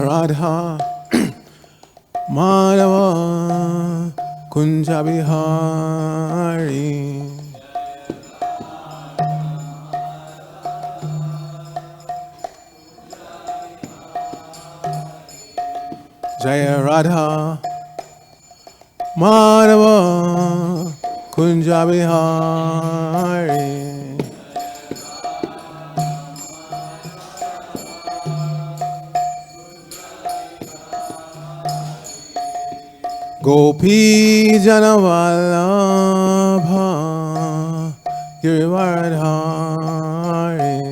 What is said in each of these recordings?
Radha Madhava Kunja Bihari. Jaya Radha Madhava Kunja Bihari. Gopi Janavallabha Girivaradhari.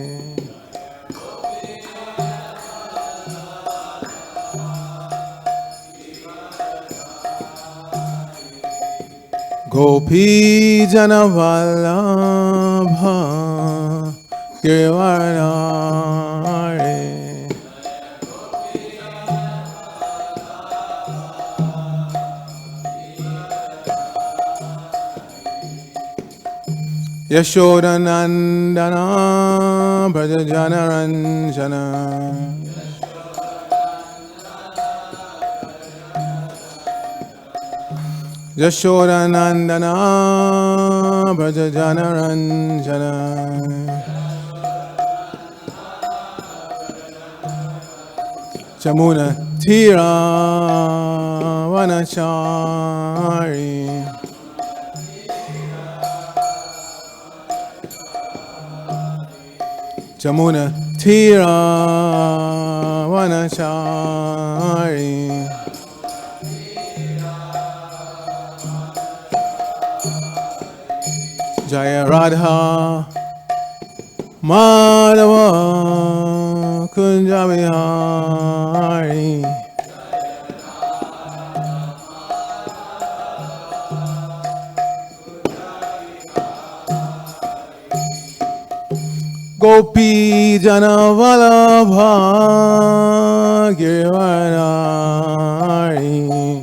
Gopi Janavallabha Girivaradhari. Yashodanandana Brajajanaranjana. Yashodanandana Brajajanaranjana. Jamuna Tira Vanachari. Jamuna Tira Vanachari. Jaya Radha Madhava Kunja Bihari. Gopi Janavallabha Girivaradhari.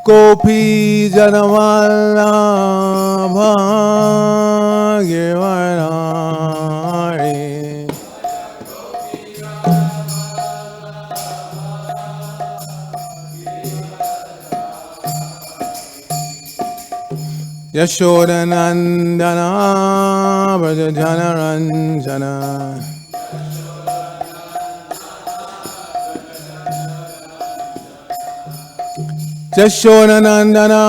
Gopi Janavallabha Girivaradhari. Yashodanandana Brajajanaranjana. Yashodanandana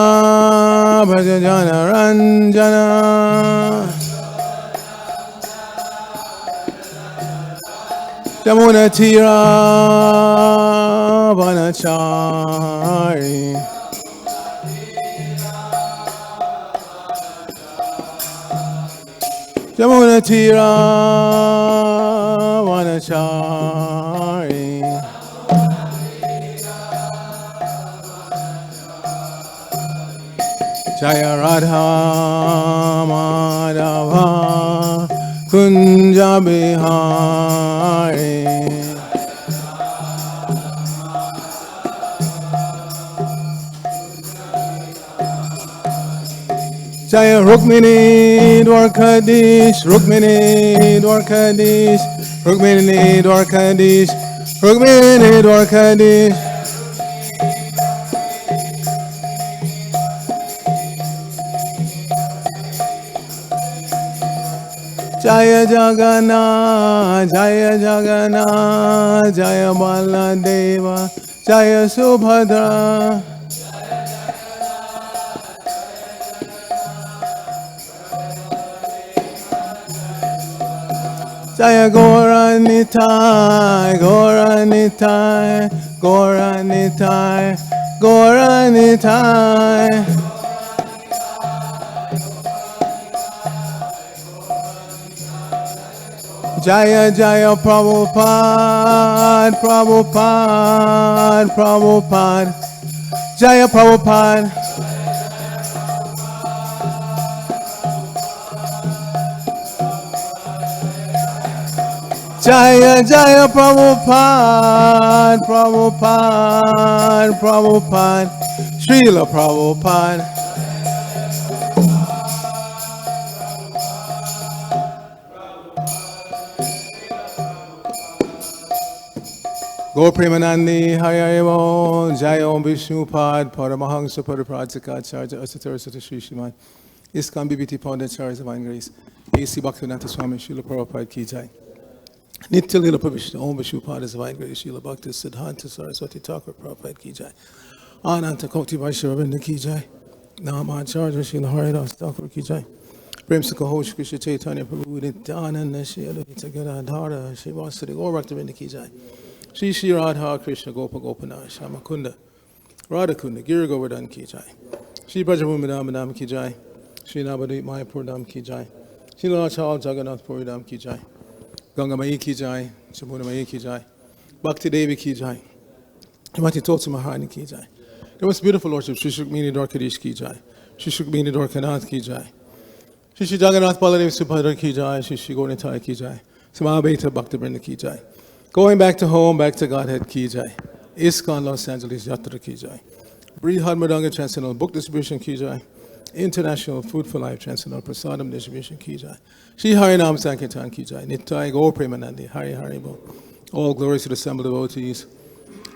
Brajajanaranjana. Jamuna Tira Vanachari. Jamuna Tira Vanachari. Jaya Radha Madhava Kunja Bihari. Jaya Rukmini Dwarkadish, Rukmini Dwarkadish, Rukmini Dwarkadish, Rukmini Dwarkadish. Jaya Jagannath, Jaya Jagannath, Jaya Baladeva, Jaya Subhadra. Jaya Gauranitai, Gauranitai, Gauranitai, Gauranitai. Jaya Jaya Prabhupada, Prabhupada, Prabhupada. Jaya Prabhupada. Jaya Jaya Prabhupada, Prabhupada, Prabhupada, Srila Prabhupada. Go Premanandi, Hayayavo, Jayo Vishnupad, Paramahansa Parapradhikacharya, Asatarasata Sri Shriman, ISKCON BBT Pandacharya Divine Grace, A.C. Bhaktivedanta Swami, Srila Prabhupada Ki Jai. Nitya Lila Prabhupada, Om Vishnupad Divine Grace, Srila Bhakti Siddhanta Saraswati Thakur Prabhupada Ki Jai. Ananta Koti Vaishnavinda Ki Jai. Namacharya Srila Haridas Thakur Ki Jai. Prem Sakahosh Krishna Chaitanya Prabhu Nityananda Shri Advaita Gadadhara Shri Vasudeva Gaur Bhaktivedanta Ki Jai. Shri Shri Radha Krishna Gopa Gopana Shamakunda Radhakunda Giri Govardhan Ki Jai. Shri Brajabhumi Madam Ki Jai. Shri Navadvip Mayapur Dham Ki Jai. Shri Lachal Jagannath Puri Dham Ki Jai. Ganga Mai Ki Jai. Shamuna Mai Ki Jai. Bhakti Devi Ki Jai. Himati Totsu Mahani Ki Jai. There was beautiful Lordship Shri Shukmini Dwarkadish Ki Jai. Shri Shukmini Dwarkanath Ki Jai. Shri Shri Jagannath Baladev Subhadra Ki Jai. Shri Shri Gaurnitai Ki Jai. Samabeta Bhakti Vrinda Ki Jai. Going back to home, back to Godhead Ki Jai. ISKCON Los Angeles Yatra Ki Jai. Brihad Madanga Transcendental Book Distribution Ki Jai. International Food for Life Transcendental Prasadam Distribution Ki Jai. Shri Harinam Sankirtan Ki Jai. Nittai Gaur Premanandi Hari Haribo. All glories to the assembled devotees.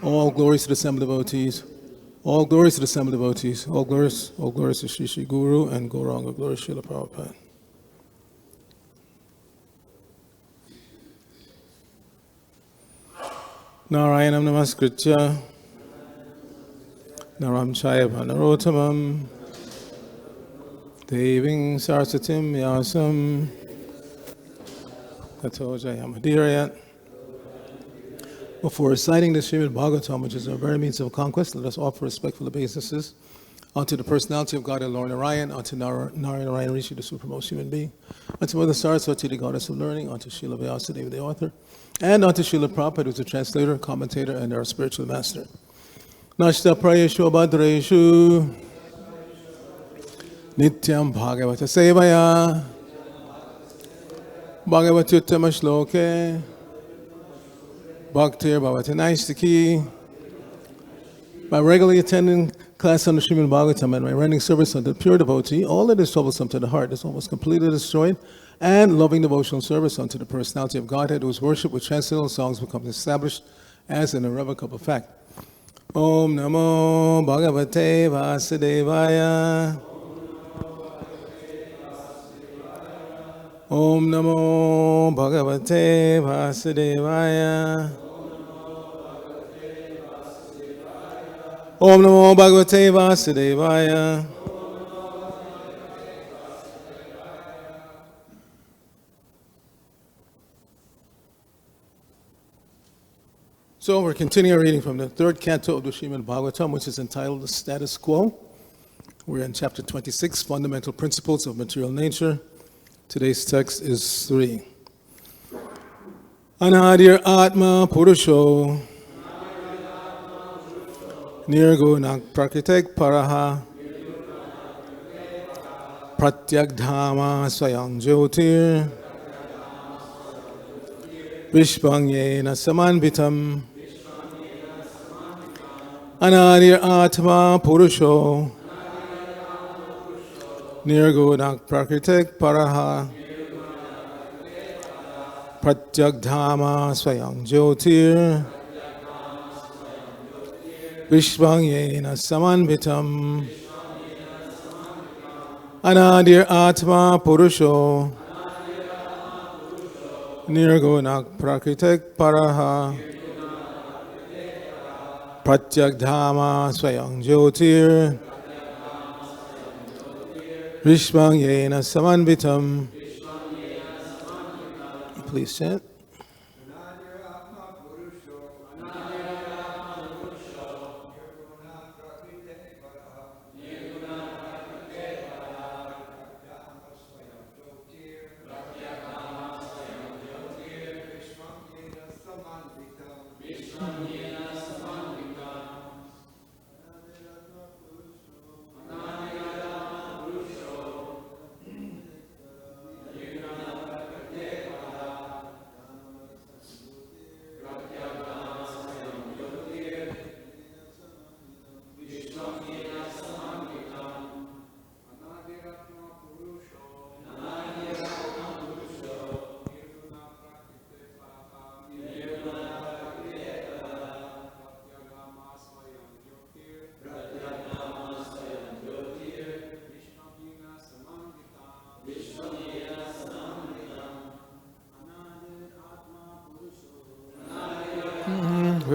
All glories to the assembled devotees. All glories to the assembled devotees. All glories to Shri Shri Guru and Gauranga. Glory Srila Prabhupada. Narayanam Namaskritya Naram Chayava Narottamam Deving Saraswatim Vyasam Tato Jayamadhirayat. Before reciting the Srimad Bhagavatam, which is our very means of conquest, let us offer respectful obeisances unto the personality of Godhead, Lord Narayan, unto Narayan Rishi, the supremmost human being, unto Mother Saraswati, the goddess of learning, unto Srila Vyasadeva, the author, and unto Srila Prabhupada, who is the translator, commentator, and our spiritual master. Nashta prayeshu abhadreshu nityam bhagavata sevaya bhagavati uttama shloke bhaktir bhavati naistiki. By regularly attending class on the Srimad Bhagavatam and by rendering service unto the pure devotee, all that is troublesome to the heart is almost completely destroyed, and loving devotional service unto the personality of Godhead, whose worship with transcendental songs becomes established as an irrevocable fact. Om Namo Bhagavate Vasudevaya. Om Namo Bhagavate Vasudevaya. Om Namo Bhagavate Vasudevaya. So we're continuing reading from the third canto of the Srimad Bhagavatam, which is entitled The Status Quo. We're in chapter 26, Fundamental Principles of Material Nature. Today's text is 3. Anādir ātmā puruṣo nirguṇaḥ prakṛteḥ paraḥ pratyag-dhāmā svayaṁ-jyotir viśvaṁ yena samanvitam anādir ātmā puruṣo nirguṇaḥ prakṛteḥ paraḥ pratyag-dhāmā svayaṁ-jyotir viśvaṁ yena samanvitam anādir ātmā puruṣo nirguṇaḥ prakṛteḥ paraḥ pratyag-dhāmā svayaṁ-jyotir viśvaṁ yena samanvitam. Please chant.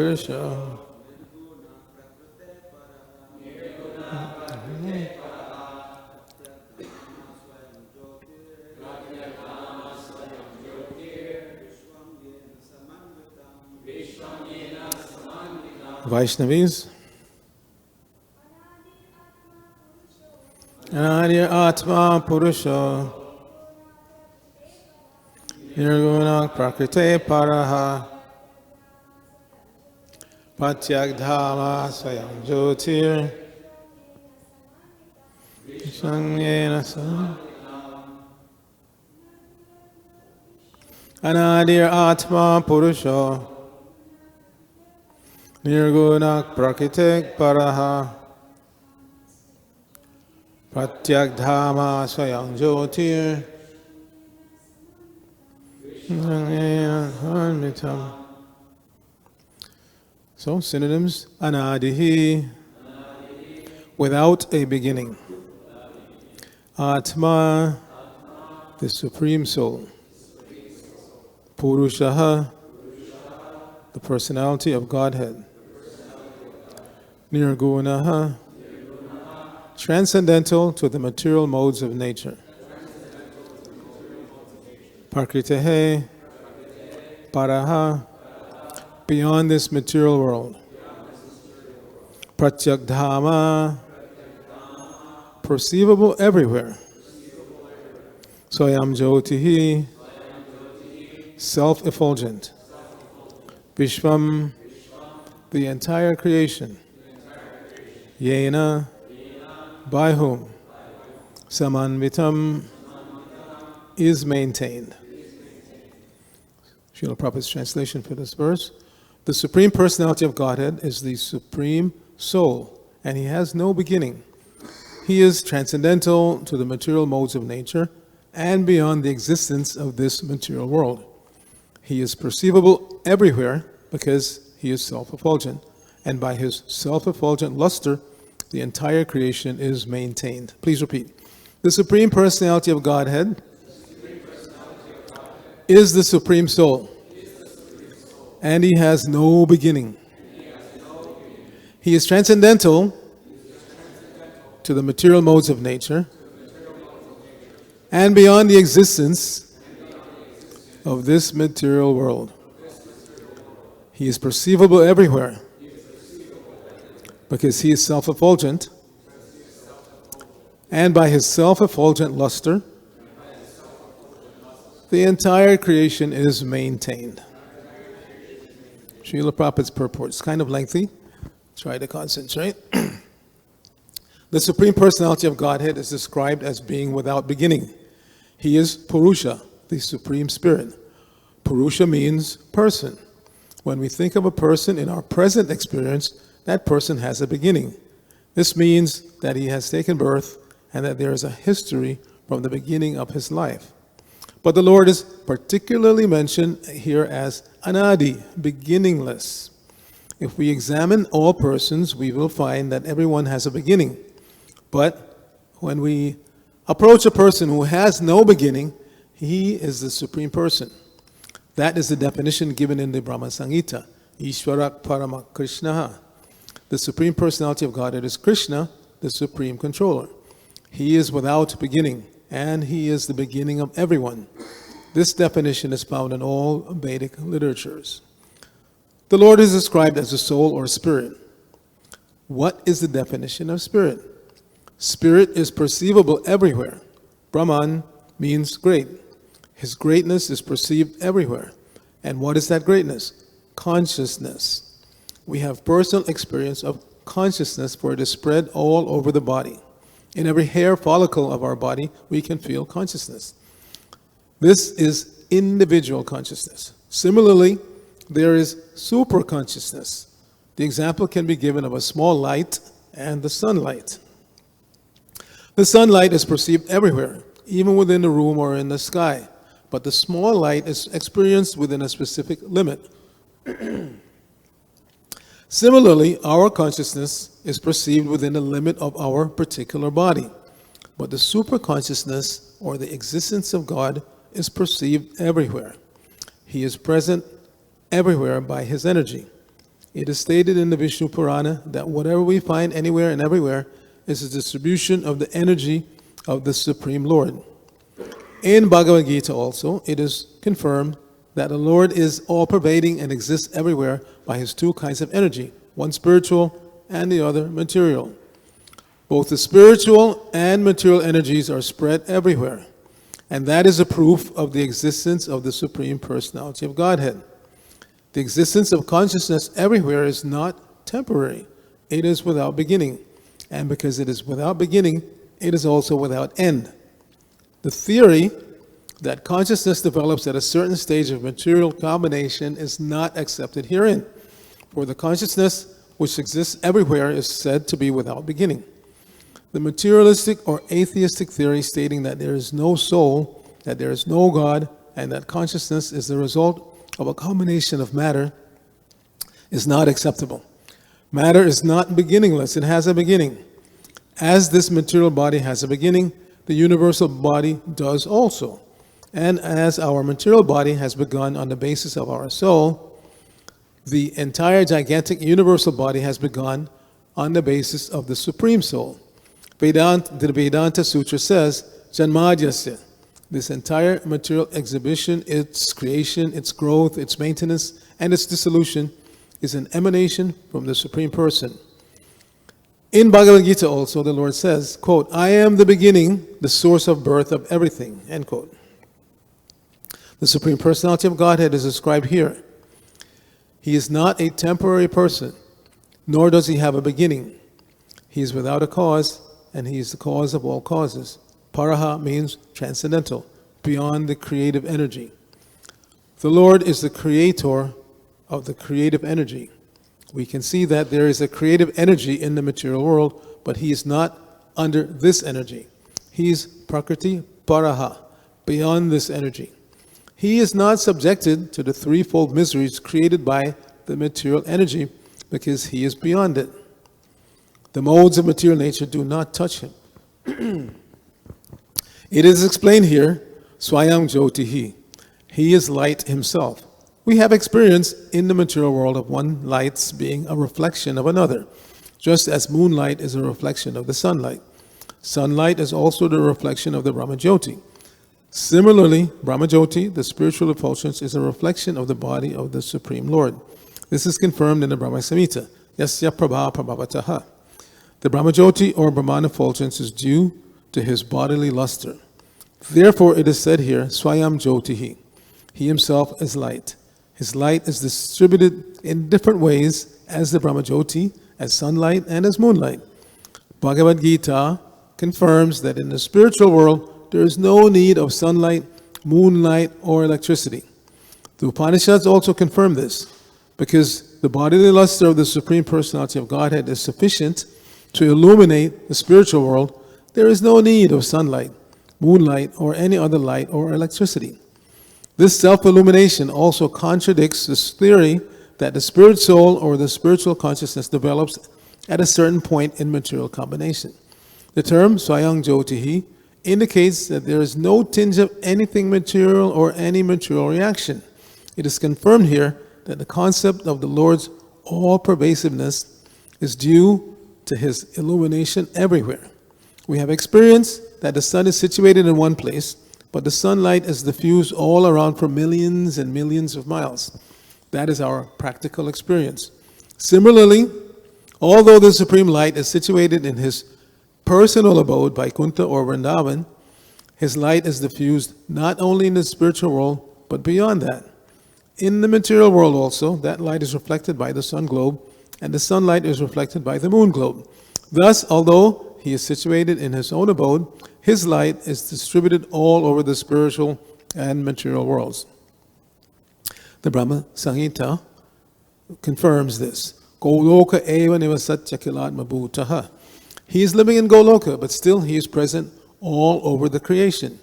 puruṣa. Vaishnavis. Anādir ātmā puruṣo. Nirguṇaḥ prakṛteḥ paraḥ. pratyag-dhāmā svayaṁ-jyotir. viśvaṁ yena anādir ātmā puruṣo. nirguṇaḥ prakṛteḥ paraḥ. pratyag-dhāmā svayaṁ-jyotir. samanvitam. So, synonyms: anādiḥ, without a beginning; ātmā, the Supreme Soul; puruṣaḥ, the Personality of Godhead; nirguṇaḥ, transcendental to the material modes of nature; prakṛteḥ, paraḥ, beyond this material world; pratyag-dhāmā, perceivable everywhere; svayaṁ-jyotiḥ, self-effulgent; viśvam, the entire creation; yena, by whom; samanvitam, is maintained. Srila Prabhupada's translation for this verse: the Supreme Personality of Godhead is the Supreme Soul, and He has no beginning. He is transcendental to the material modes of nature and beyond the existence of this material world. He is perceivable everywhere because He is self-effulgent, and by His self-effulgent luster, the entire creation is maintained. Please repeat. The Supreme Personality of Godhead is the Supreme Soul, and He has no beginning. He is transcendental to the material modes of nature and beyond the existence of this material world. He is perceivable everywhere because He is self-effulgent, and by His self-effulgent luster, the entire creation is maintained. Srila Prabhupada's purport. It's kind of lengthy. Try to concentrate. The Supreme Personality of Godhead is described as being without beginning. He is Puruṣa, the Supreme Spirit. Puruṣa means person. When we think of a person in our present experience, that person has a beginning. This means that he has taken birth and that there is a history from the beginning of his life. But the Lord is particularly mentioned here as anādi, beginningless. If we examine all persons, we will find that everyone has a beginning. But when we approach a person who has no beginning, he is the Supreme Person. That is the definition given in the Brahma-saṁhitā. Īśvaraḥ paraḥ kṛṣṇaḥ. The Supreme Personality of Godhead is Kṛṣṇa, the Supreme Controller. He is without beginning, and He is the beginning of everyone. This definition is found in all Vedic literatures. The Lord is described as a soul or spirit. What is the definition of spirit? Spirit is perceivable everywhere. Brahman means great. His greatness is perceived everywhere. And what is that greatness? Consciousness. We have personal experience of consciousness, for it is spread all over the body. In every hair follicle of our body, we can feel consciousness. This is individual consciousness. Similarly, there is super consciousness. The example can be given of a small light and the sunlight. The sunlight is perceived everywhere, even within the room or in the sky. But the small light is experienced within a specific limit. Similarly, our consciousness is perceived within the limit of our particular body. But the superconsciousness, or the existence of God, is perceived everywhere. He is present everywhere by His energy. It is stated in the Vishnu Purana that whatever we find anywhere and everywhere is a distribution of the energy of the Supreme Lord. In Bhagavad Gita also, it is confirmed that the Lord is all-pervading and exists everywhere by his two kinds of energy, one spiritual and the other material. Both the spiritual and material energies are spread everywhere, and that is a proof of the existence of the Supreme Personality of Godhead. The existence of consciousness everywhere is not temporary. It is without beginning. And because it is without beginning, it is also without end. The theory that consciousness develops at a certain stage of material combination is not accepted herein, for the consciousness which exists everywhere is said to be without beginning. The materialistic or atheistic theory stating that there is no soul, that there is no God, and that consciousness is the result of a combination of matter is not acceptable. Matter is not beginningless, it has a beginning. As this material body has a beginning, the universal body does also. And as our material body has begun on the basis of our soul, the entire gigantic universal body has begun on the basis of the Supreme Soul. The Vedanta Sutra says, Janmadhyasya, this entire material exhibition, its creation, its growth, its maintenance, and its dissolution is an emanation from the Supreme Person. In Bhagavad Gita also, the Lord says, quote, I am the beginning, the source of birth of everything, end quote. The Supreme Personality of Godhead is described here. He is not a temporary person, nor does he have a beginning. He is without a cause, and he is the cause of all causes. Paraḥ means transcendental, beyond the creative energy. The Lord is the creator of the creative energy. We can see that there is a creative energy in the material world, but he is not under this energy. He is prakrti paraḥ, beyond this energy. He is not subjected to the threefold miseries created by the material energy because he is beyond it. The modes of material nature do not touch him. It is explained here, svayaṁ-jyotiḥ. He is light himself. We have experience in the material world of one light being a reflection of another, just as moonlight is a reflection of the sunlight. Sunlight is also the reflection of the Brahma-jyoti. Similarly, Brahma-jyoti, the spiritual effulgence, is a reflection of the body of the Supreme Lord. This is confirmed in the Brahma-saṁhitā, yasya prabha prabhavatah. The Brahma-jyoti or Brahman effulgence is due to his bodily luster. Therefore, it is said here, svayaṁ-jyotiḥ. He himself is light. His light is distributed in different ways as the Brahma-jyoti, as sunlight, and as moonlight. Bhagavad Gita confirms that in the spiritual world, there is no need of sunlight, moonlight, or electricity. The Upanishads also confirm this, because the bodily luster of the Supreme Personality of Godhead is sufficient to illuminate the spiritual world. There is no need of sunlight, moonlight, or any other light or electricity. This self-illumination also contradicts this theory that the spirit soul or the spiritual consciousness develops at a certain point in material combination. The term svayaṁ-jyotiḥ indicates that there is no tinge of anything material or any material reaction. It is confirmed here that the concept of the Lord's all-pervasiveness is due to his illumination everywhere. We have experienced that the sun is situated in one place, but the sunlight is diffused all around for millions and millions of miles. That is our practical experience. Similarly, although the Supreme Light is situated in his personal abode, Vaikuntha or Vrindavan, his light is diffused not only in the spiritual world, but beyond that. In the material world also, that light is reflected by the sun globe, and the sunlight is reflected by the moon globe. Thus, although he is situated in his own abode, his light is distributed all over the spiritual and material worlds. The Brahma-saṁhitā confirms this. Goloka eva nivasatya kilatma bhutaha. He is living in Goloka, but still he is present all over the creation.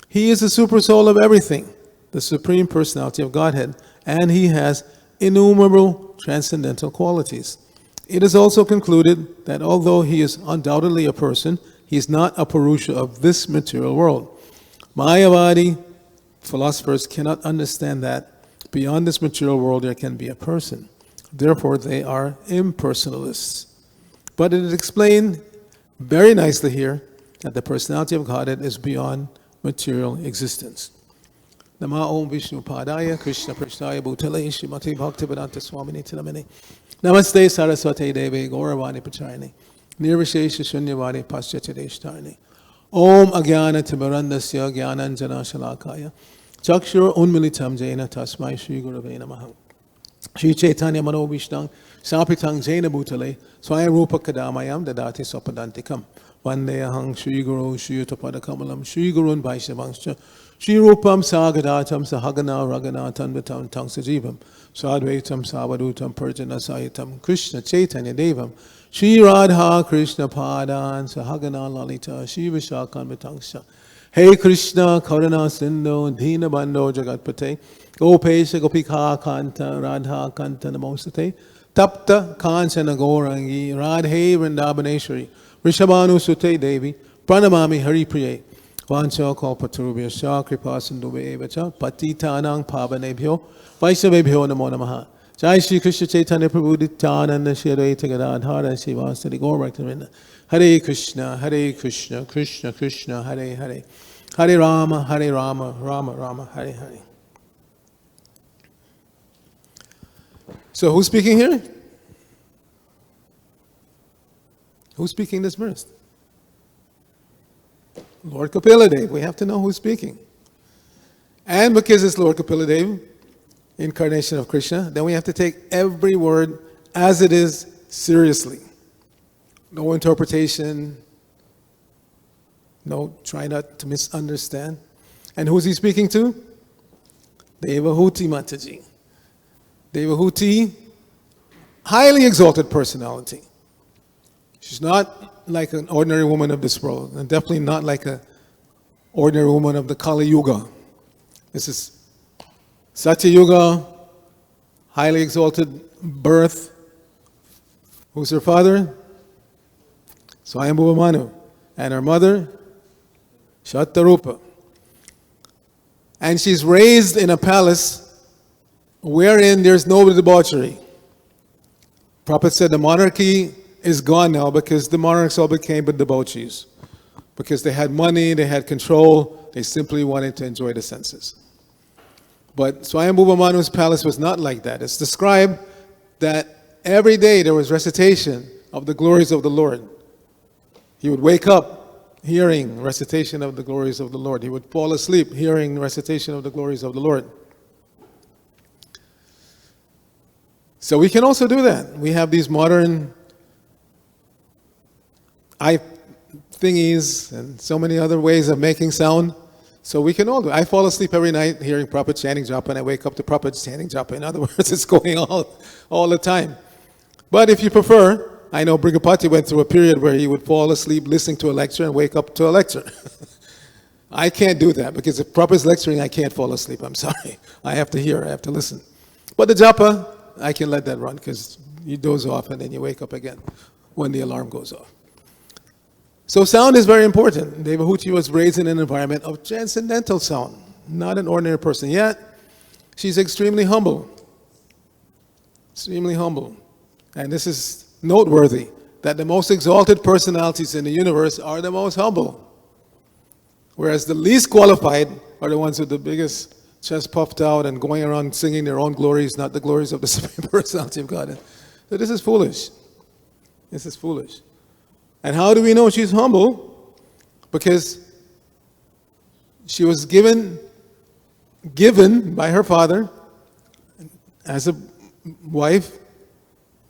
He is the super soul of everything, the Supreme Personality of Godhead, and he has innumerable transcendental qualities. It is also concluded that although he is undoubtedly a person, he is not a puruṣa of this material world. Mayavadi philosophers cannot understand that beyond this material world there can be a person. Therefore, they are impersonalists. But it is explained very nicely here that the personality of Godhead is beyond material existence. Nama Om Vishnu Padaya Krishna Prasthaya Bhutale Srimati Bhaktivedanta Swamini Tilamini Namaste Saraswati Devi Gauravani Pacharani Nirvishesha Shunyavani Paschatadeshtarani Om Agyana Timarandasya Gyananjana Shalakaya Chakshur Unmilitam Jena Tasmai Shri Gurave Namaha Shri Chaitanya Mano Vishnang Sapitang Jena Bhutale Swayam Rupa Kadamayam Dadati Sopadantikam Vandeyahang Shri Guru Shri Utapadakamalam Shri Gurun Vaishnavangscha Shri Rupam Sagadatam Sahagana Raganatam Vitam Tang Sajivam Sadvaitam Savadutam Purjana Sayitam Krishna Chaitanya Devam Shri Radha Krishna Padan Sahagana Lalita Shri Vishakam Vitangsha Hey Krishna Karuna Sindhu Dina Bando Jagatpate Gopesha Gopika Kanta Radha Kanta Namostate Tapta Kanchana Gaurangi Radhe Vrindabaneshwari Rishabhanu Sute Devi Pranamami Hari Priye Vancha Kalpatarubhyasya Kripa Sindhuve Evacha Patitanang Pavanebhyo Vaishnavebhyo Namo Namaha Jai Shri Krishna Chaitanya Prabhu Nityananda Shri Advaita Gadadhara Srivasadi Gaurabhaktavinda Hare Krishna Krishna Krishna Hare Hare Hare Rama Rama Rama Hare Hare. So who's speaking here? Who's speaking this verse? Lord Kapiladeva. We have to know who's speaking. And because it's Lord Kapiladeva, incarnation of Krishna, then we have to take every word as it is seriously. No interpretation. No, try not to misunderstand. And who's he speaking to? Devahuti Mataji. Devahuti, highly exalted personality. She's not like an ordinary woman of this world, and definitely not like an ordinary woman of the Kali Yuga. This is Satya Yuga, highly exalted birth. Who's her father? Swayambhuva Manu. And her mother? Shattarupa. And she's raised in a palace wherein there's no debauchery. Prabhupada said the monarchy is gone now because the monarchs all became debauchees. Because they had money, they had control, they simply wanted to enjoy the senses. But Swayambhuva Manu's palace was not like that. It's described that every day there was recitation of the glories of the Lord. He would wake up hearing recitation of the glories of the Lord. He would fall asleep hearing recitation of the glories of the Lord. So we can also do that. We have these modern thingies and so many other ways of making sound. So we can all do it. I fall asleep every night hearing Prabhupada chanting japa, and I wake up to Prabhupada chanting japa. In other words, it's going on all the time. But if you prefer, I know Brigapati went through a period where he would fall asleep listening to a lecture and wake up to a lecture. I can't do that because if Prabhupada's lecturing, I can't fall asleep. I'm sorry. I have to hear, I have to listen. But the japa, I can let that run because you doze off and then you wake up again when the alarm goes off. So sound is very important. Devahuti was raised in an environment of transcendental sound, not an ordinary person. Yet, she's extremely humble. Extremely humble. And this is noteworthy, that the most exalted personalities in the universe are the most humble. Whereas the least qualified are the ones with the biggest chest puffed out and going around singing their own glories, not the glories of the Supreme Personality of Godhead. So this is foolish. This is foolish. And how do we know she's humble? Because she was given by her father as a wife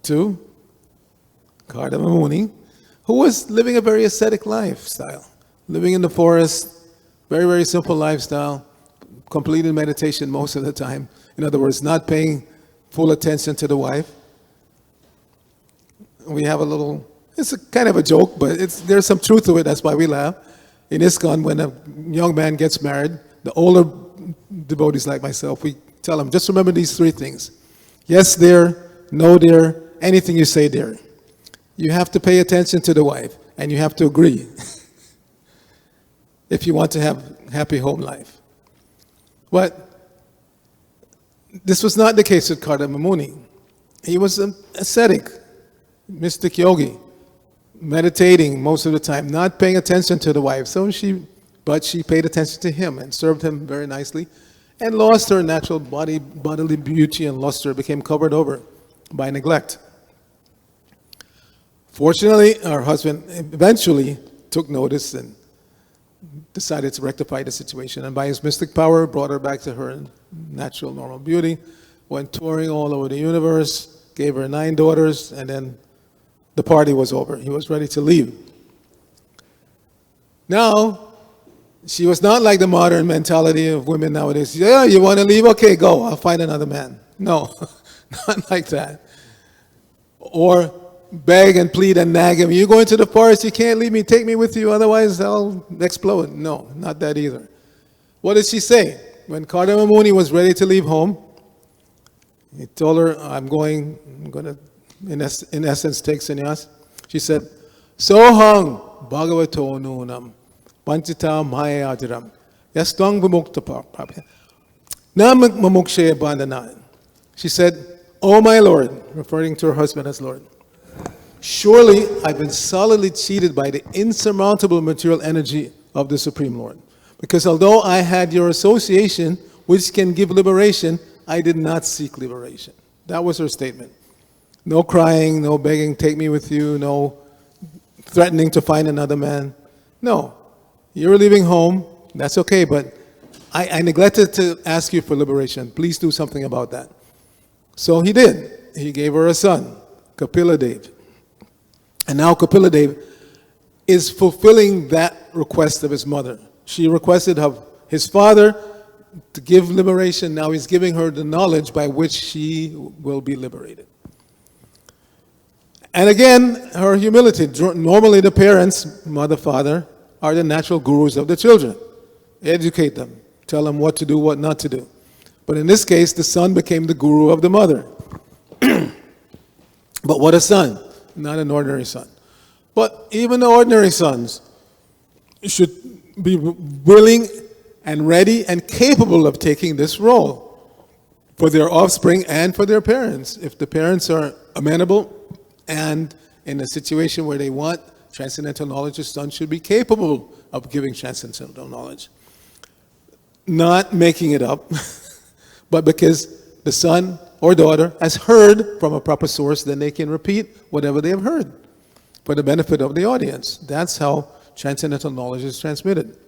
to Kardama Muni, who was living a very ascetic lifestyle, living in the forest, very, very simple lifestyle, completed meditation most of the time. In other words, not paying full attention to the wife. We have a little, it's a kind of a joke, but there's some truth to it, that's why we laugh. In ISKCON, when a young man gets married, the older devotees like myself, we tell them, just remember these three things. Yes, dear, no, dear, anything you say, dear. You have to pay attention to the wife, and you have to agree if you want to have happy home life. But this was not the case with Kardama Muni. he was an ascetic, mystic yogi, meditating most of the time, not paying attention to the wife. But she paid attention to him and served him very nicely, and lost her natural bodily beauty and luster, became covered over by neglect. Fortunately, her husband eventually took notice and decided to rectify the situation, and by his mystic power brought her back to her natural, normal beauty, went touring all over the universe, gave her 9 daughters, and then the party was over. He was ready to leave. Now, she was not like the modern mentality of women nowadays. Yeah, you want to leave? Okay, go. I'll find another man. No, not like that. Or beg and plead and nag him. You go into the forest, you can't leave me. Take me with you, otherwise I'll explode. No, not that either. What did she say? When Kardama Muni was ready to leave home, he told her, I'm going to, in essence, take sannyas. She said, Sohang Bhagavato Nunam. Panchita Maya Adiram. Yastang Vimukta Prabhu. Nam Mamukshaya Bandhana. She said, Oh my Lord, referring to her husband as Lord, surely I've been solidly cheated by the insurmountable material energy of the Supreme Lord. Because although I had your association, which can give liberation, I did not seek liberation. That was her statement. No crying, no begging, take me with you, no threatening to find another man. No. You're leaving home, that's okay, but I neglected to ask you for liberation. Please do something about that. So he did. He gave her a son, Kapila Dev. And now Kapila Dev is fulfilling that request of his mother. She requested of his father to give liberation. Now he's giving her the knowledge by which she will be liberated. And again, her humility. Normally the parents, mother, father, are the natural gurus of the children. Educate them. Tell them what to do, what not to do. But in this case, the son became the guru of the mother. But what a son. Not an ordinary son. But even the ordinary sons should be willing and ready and capable of taking this role for their offspring and for their parents. If the parents are amenable and in a situation where they want transcendental knowledge, the son should be capable of giving transcendental knowledge. Not making it up, but because the son or daughter has heard from a proper source, then they can repeat whatever they have heard for the benefit of the audience. That's how transcendental knowledge is transmitted.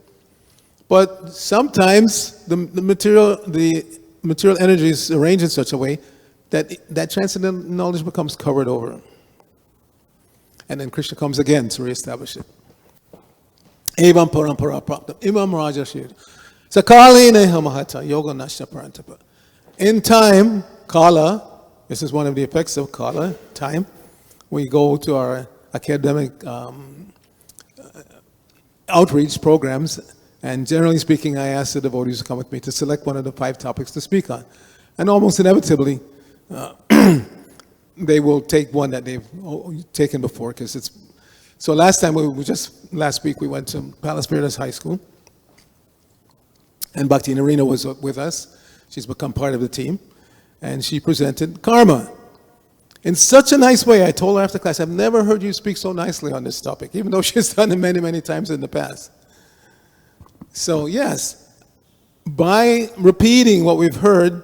But sometimes the material energy is arranged in such a way that transcendental knowledge becomes covered over. And then Krishna comes again to reestablish it. Evam parampara praptam imam rajashir sakali neha mahata yoga nashta parantapa. In time, Kala, this is one of the effects of Kala, time. We go to our academic outreach programs, and generally speaking, I ask the devotees to come with me to select one of the 5 topics to speak on. And almost inevitably, they will take one that they've taken before, because it's... So last week we went to Palace Paradise High School, and Bhakti Narina was with us. She's become part of the team, and she presented karma. In such a nice way, I told her after class, I've never heard you speak so nicely on this topic, even though she's done it many, many times in the past. So yes, by repeating what we've heard,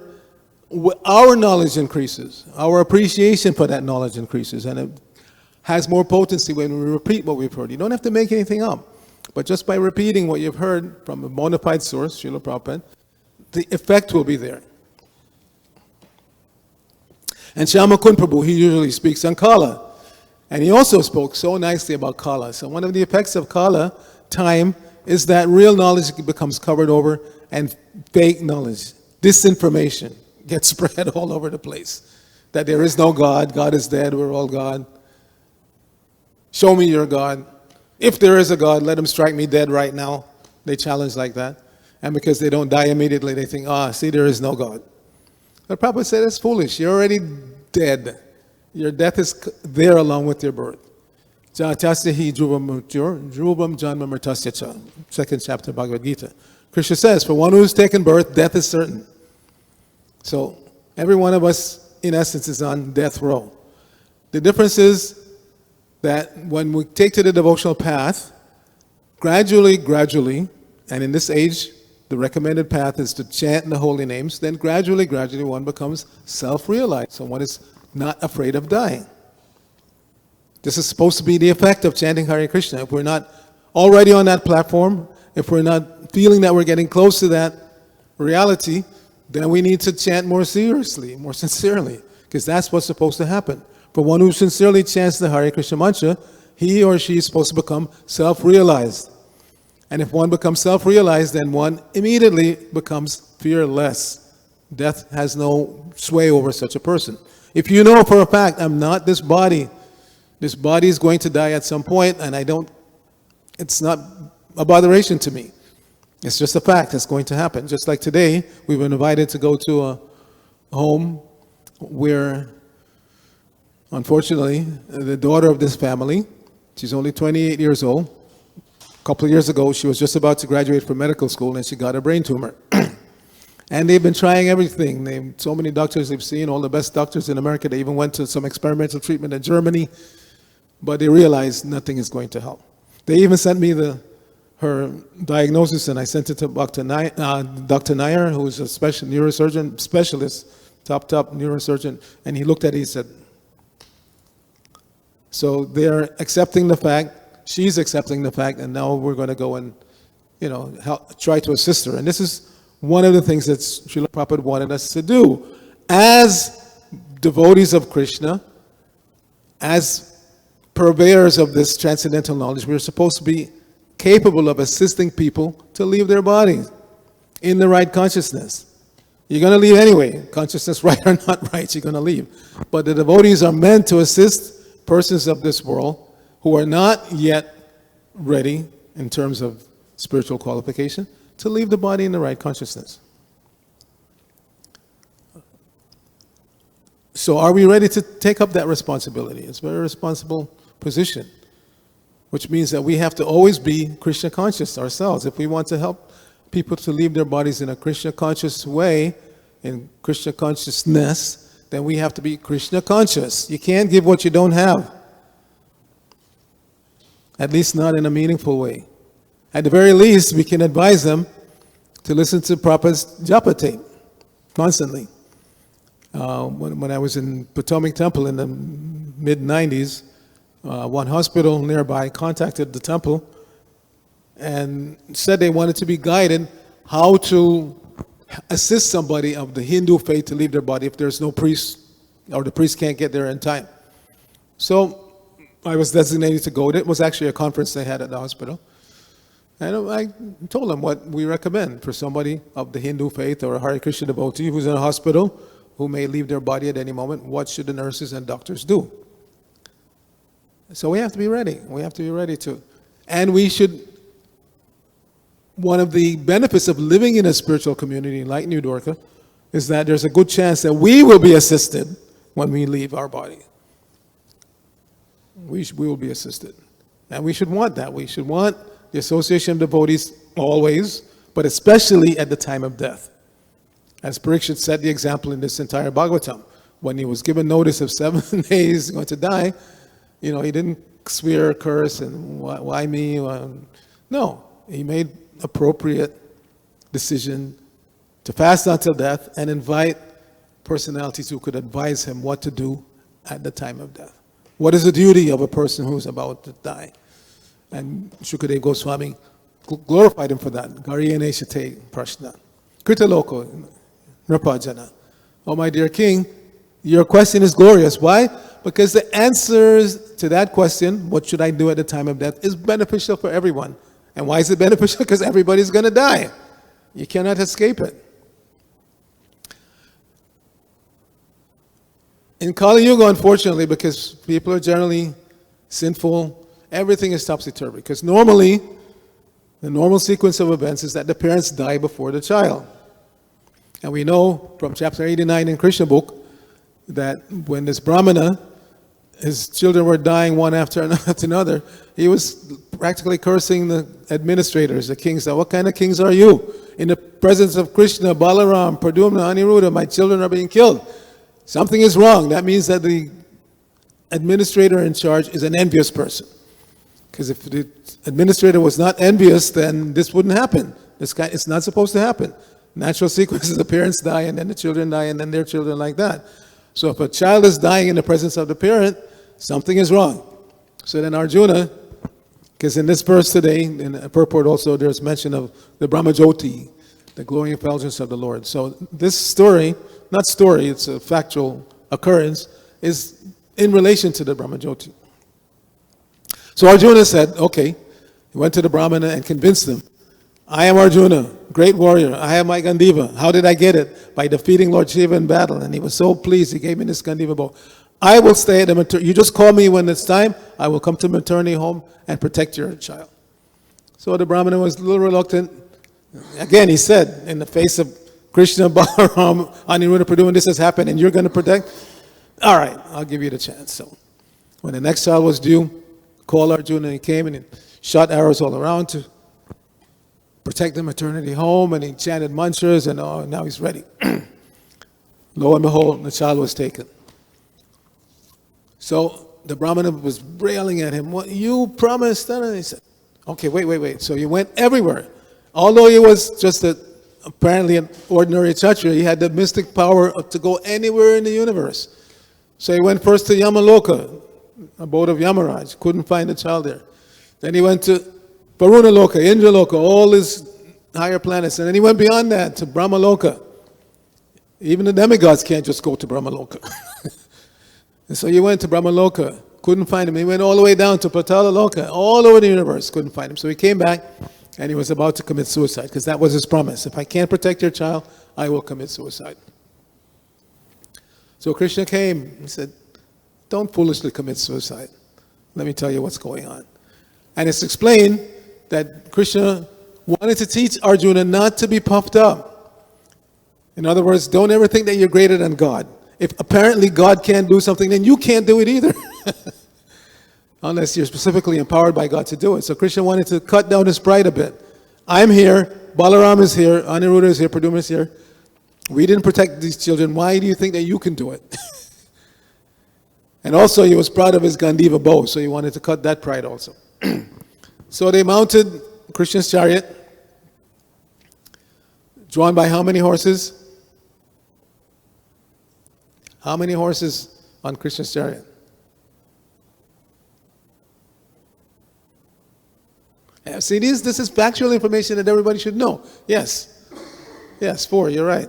our knowledge increases. Our appreciation for that knowledge increases, and it has more potency when we repeat what we've heard. You don't have to make anything up, but just by repeating what you've heard from a bona fide source, Srila Prabhupada, the effect will be there. And Shyamakund Prabhu, he usually speaks on Kala. And he also spoke so nicely about Kala. So one of the effects of Kala, time, is that real knowledge becomes covered over and fake knowledge, disinformation gets spread all over the place. That there is no God, God is dead, we're all God. Show me your God. If there is a God, let him strike me dead right now. They challenge like that. And because they don't die immediately, they think, see, there is no God. But Prabhupada said, that's foolish. You're already dead. Your death is there along with your birth. Jatasyahi drubam janma mritasya. 2nd chapter of Bhagavad Gita. Krishna says, for one who's taken birth, death is certain. So every one of us in essence, is on death row. The difference is that when we take to the devotional path, gradually, and in this age, the recommended path is to chant the holy names, then gradually, one becomes self-realized. So one is not afraid of dying. This is supposed to be the effect of chanting Hare Krishna. If we're not already on that platform, if we're not feeling that we're getting close to that reality, then we need to chant more seriously, more sincerely, because that's what's supposed to happen. For one who sincerely chants the Hare Krishna mantra, he or she is supposed to become self-realized. And if one becomes self-realized, then one immediately becomes fearless. Death has no sway over such a person. If you know for a fact, I'm not this body is going to die at some point, and it's not a botheration to me. It's just a fact, it's going to happen. Just like today, we were invited to go to a home where, unfortunately, the daughter of this family, she's only 28 years old. A couple of years ago, she was just about to graduate from medical school, and she got a brain tumor. And they've been trying everything. So many doctors they've seen, all the best doctors in America. They even went to some experimental treatment in Germany, but they realized nothing is going to help. They even sent me her diagnosis, and I sent it to Dr. Nair, who is a neurosurgeon specialist, top neurosurgeon, and he looked at it, he said, so they're accepting the fact, she's accepting the fact, and now we're going to go and, try to assist her. And this is one of the things that Srila Prabhupada wanted us to do. As devotees of Krishna, as purveyors of this transcendental knowledge, we're supposed to be capable of assisting people to leave their bodies in the right consciousness. You're going to leave anyway. Consciousness, right or not right, you're going to leave. But the devotees are meant to assist persons of this world who are not yet ready in terms of spiritual qualification to leave the body in the right consciousness. So are we ready to take up that responsibility? It's a very responsible position, which means that we have to always be Krishna conscious ourselves. If we want to help people to leave their bodies in a Krishna conscious way, in Krishna consciousness, then we have to be Krishna conscious. You can't give what you don't have. At least not in a meaningful way. At the very least, we can advise them to listen to Prabhupada's japa tape constantly. When I was in Potomac Temple in the mid-90s, one hospital nearby contacted the temple and said they wanted to be guided how to assist somebody of the Hindu faith to leave their body if there's no priest or the priest can't get there in time. So I was designated to go. It was actually a conference they had at the hospital. And I told them what we recommend for somebody of the Hindu faith or a Hare Krishna devotee who's in a hospital who may leave their body at any moment. What should the nurses and doctors do? So we have to be ready. We have to be ready to. And we should, one of the benefits of living in a spiritual community like New Dwarka is that there's a good chance that we will be assisted when we leave our body. We will be assisted. And we should want that. We should want the association of devotees always, but especially at the time of death. As Parikshit set the example in this entire Bhagavatam, when he was given notice of 7 days he's going to die, he didn't swear, curse, and why me? No, he made appropriate decision to fast until death and invite personalities who could advise him what to do at the time of death. What is the duty of a person who's about to die? And Shukadeva Goswami glorified him for that. Gariyane shate prashna. Krita loko nrapajana. Oh, my dear king, your question is glorious. Why? Because the answers to that question, what should I do at the time of death, is beneficial for everyone. And why is it beneficial? Because everybody's going to die. You cannot escape it. In Kali Yuga, unfortunately, because people are generally sinful, everything is topsy-turvy. Because normally, the normal sequence of events is that the parents die before the child. And we know from chapter 89 in Krishna book that when this Brahmana, his children were dying one after another, he was practically cursing the administrators, the kings. Now, what kind of kings are you? In the presence of Krishna, Balaram, Pradyumna, Aniruddha, my children are being killed. something is wrong. That means that the administrator in charge is an envious person. Because if the administrator was not envious, then this wouldn't happen. It's not supposed to happen. Natural sequence is the parents die, and then the children die, and then their children, like that. So if a child is dying in the presence of the parent, something is wrong. So then Arjuna, because in this verse today, in the purport also, there's mention of the Brahma-jyotir, the glowing effulgence of the Lord. So this story, not story, it's a factual occurrence, is in relation to the Brahma-jyotir. So Arjuna said, okay, he went to the Brahmana and convinced him, I am Arjuna, great warrior. I have my Gandiva. How did I get it? By defeating Lord Shiva in battle. And he was so pleased, he gave me this Gandiva bow. I will stay at the maternity. You just call me when it's time. I will come to the maternity home and protect your child. So the Brahmana was a little reluctant. Again, he said, in the face of Krishna, Balaram, Aniruddha Prabhu, and this has happened, and you're going to protect? All right, I'll give you the chance. So when the next child was due, called Arjuna, and he came and he shot arrows all around to protect the maternity home, and he chanted mantras, and now he's ready. Lo and behold, the child was taken. So the Brahmana was railing at him, what you promised, and he said, okay, wait. So he went everywhere. Although he was just apparently an ordinary Kshatriya, he had the mystic power to go anywhere in the universe. So he went first to Yamaloka, abode of Yamaraj, couldn't find the child there. Then he went to Varunaloka, Indraloka, all his higher planets. And then he went beyond that to Brahmaloka. Even the demigods can't just go to Brahmaloka. And so he went to Brahmaloka, couldn't find him. He went all the way down to Patalaloka, all over the universe, couldn't find him. So he came back and he was about to commit suicide, because that was his promise. If I can't protect your child, I will commit suicide. So Krishna came, he said, don't foolishly commit suicide. Let me tell you what's going on. And it's explained that Krishna wanted to teach Arjuna not to be puffed up. In other words, don't ever think that you're greater than God. If apparently God can't do something, then you can't do it either. Unless you're specifically empowered by God to do it. So Krishna wanted to cut down his pride a bit. I'm here, Balaram is here, Aniruddha is here, Praduma is here. We didn't protect these children. Why do you think that you can do it? And also he was proud of his Gandiva bow, so he wanted to cut that pride also. So they mounted Krishna's chariot, drawn by how many horses? How many horses on Krishna's chariot? Yeah, see, this is factual information that everybody should know. Yes, 4, you're right.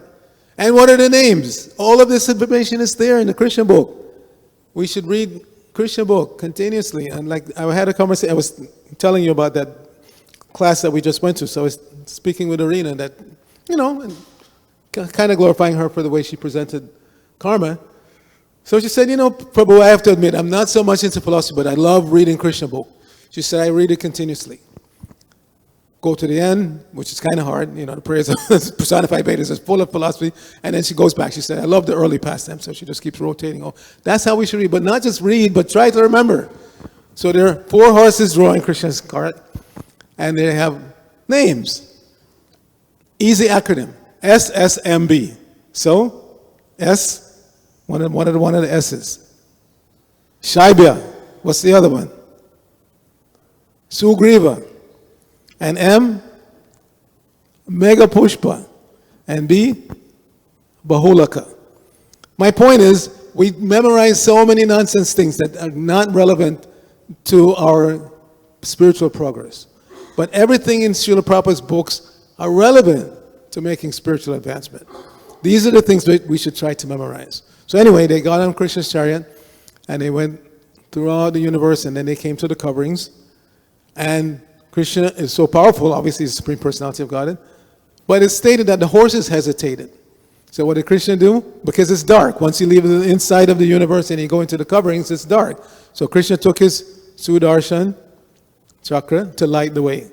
And what are the names? All of this information is there in the Krishna book. We should read Krishna book continuously. And like I had a conversation, I was telling you about that class that we just went to. So I was speaking with Arena that, and kind of glorifying her for the way she presented karma. So she said, Prabhu, I have to admit, I'm not so much into philosophy, but I love reading Krishna book. She said, I read it continuously. Go to the end, which is kind of hard. The prayers of personified Vedas is full of philosophy. And then she goes back. She said, I love the early pastime. So she just keeps rotating. Oh, that's how we should read. But not just read, but try to remember. So there are 4 horses drawing Krishna's cart. And they have names. Easy acronym. SSMB. So, S, one of the S's. Shaibya. What's the other one? Sugriva. And M, Mega Pushpa. And B, Bahulaka. My point is, we memorize so many nonsense things that are not relevant to our spiritual progress. But everything in Srila Prabhupada's books are relevant to making spiritual advancement. These are the things that we should try to memorize. So anyway, they got on Krishna's chariot, and they went throughout the universe, and then they came to the coverings. And Krishna is so powerful, obviously he's the Supreme Personality of Godhead, but it's stated that the horses hesitated. So what did Krishna do? Because it's dark. Once you leave the inside of the universe and you go into the coverings, it's dark. So Krishna took his Sudarshan chakra to light the way.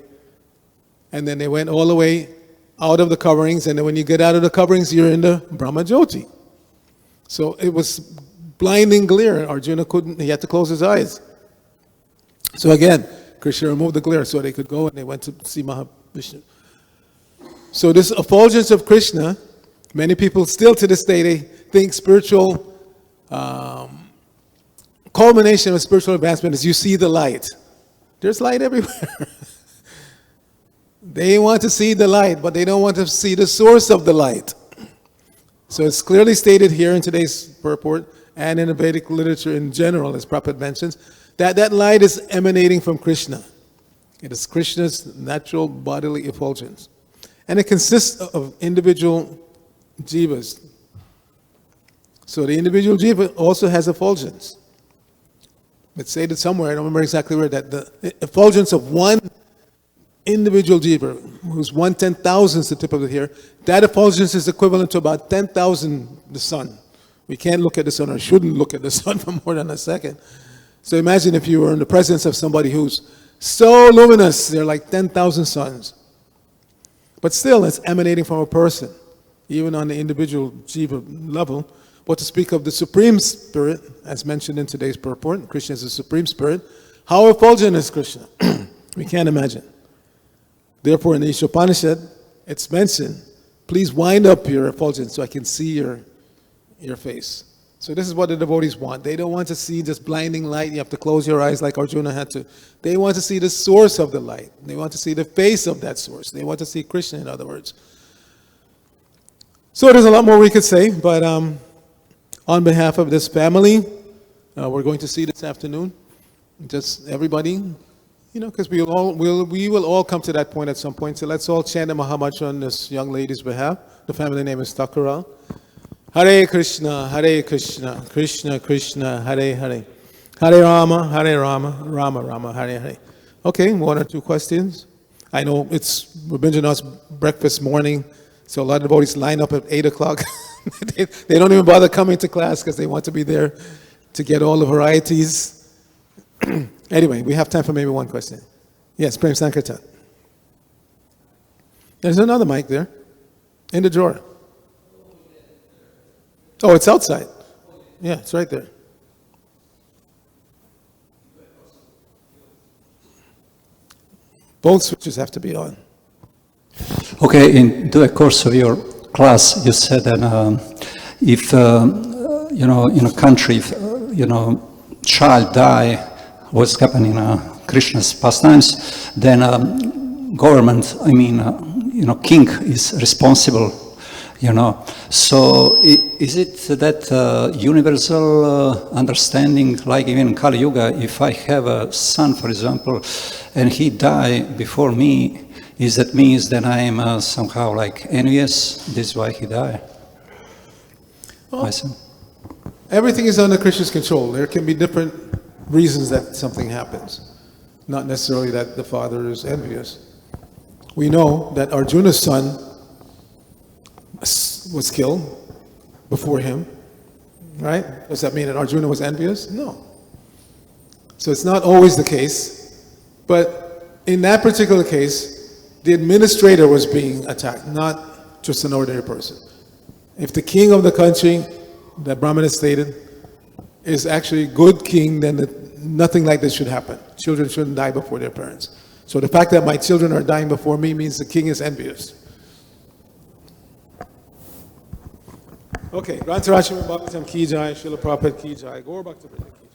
And then they went all the way out of the coverings, and then when you get out of the coverings, you're in the Brahma-jyotir. So it was blinding glare. Arjuna he had to close his eyes. So again, Krishna removed the glare so they could go, and they went to see Mahavishnu. So this effulgence of Krishna, many people still to this day, they think spiritual culmination of spiritual advancement is you see the light. There's light everywhere. They want to see the light, but they don't want to see the source of the light. So it's clearly stated here in today's purport and in the Vedic literature in general, as Prabhupada mentions, that that light is emanating from Kṛṣṇa. It is Krishna's natural bodily effulgence. And it consists of individual jivas. So the individual jiva also has effulgence. It's stated somewhere, I don't remember exactly where, that the effulgence of one individual jiva, who's 1/10,000th the tip of the hair, that effulgence is equivalent to about 10,000 the sun. We can't look at the sun, or shouldn't look at the sun for more than a second. So imagine if you were in the presence of somebody who's so luminous, they're like 10,000 suns. But still, it's emanating from a person, even on the individual jiva level. But to speak of the Supreme Spirit, as mentioned in today's purport, Krishna is the Supreme Spirit. How effulgent is Krishna? We can't imagine. Therefore, in the Upanishad, it's mentioned, please wind up your effulgence so I can see your face. So this is what the devotees want. They don't want to see just blinding light. You have to close your eyes like Arjuna had to. They want to see the source of the light. They want to see the face of that source. They want to see Krishna, in other words. So there's a lot more we could say, but on behalf of this family, we're going to see this afternoon. Just everybody, because we will all come to that point at some point. So let's all chant the Mahamantra on this young lady's behalf. The family name is Thakura. Hare Krishna, Krishna Krishna, Hare Hare. Hare Rama, Rama Rama, Hare Hare. Okay, one or two questions. I know it's Rabindranath's breakfast morning, so a lot of devotees line up at 8 o'clock. They don't even bother coming to class because they want to be there to get all the varieties. Anyway, we have time for maybe one question. Yes, Prem Sankirtan. There's another mic there, in the drawer. Oh, it's outside. Yeah, it's right there. Both switches have to be on. Okay, in the course of your class, you said that if, in a country, if, child die, what's happening in Krishna's pastimes, then government, king is responsible, So is it that universal understanding, like even in Kali Yuga, if I have a son, for example, and he died before me, is that means that I am somehow like envious? This is why he died. Well, everything is under Krishna's control. There can be different reasons that something happens. Not necessarily that the father is envious. We know that Arjuna's son was killed before him, right? Does that mean that Arjuna was envious? No. So it's not always the case, but in that particular case, the administrator was being attacked, not just an ordinary person. If the king of the country, that Brahmana stated, is actually a good king, then nothing like this should happen. Children shouldn't die before their parents. So the fact that my children are dying before me means the king is envious. Okay, Grantharashima Bhaktam Ki Jai, Srila Prabhupada Ki Jai, Gaur Bhakta Ki Jai.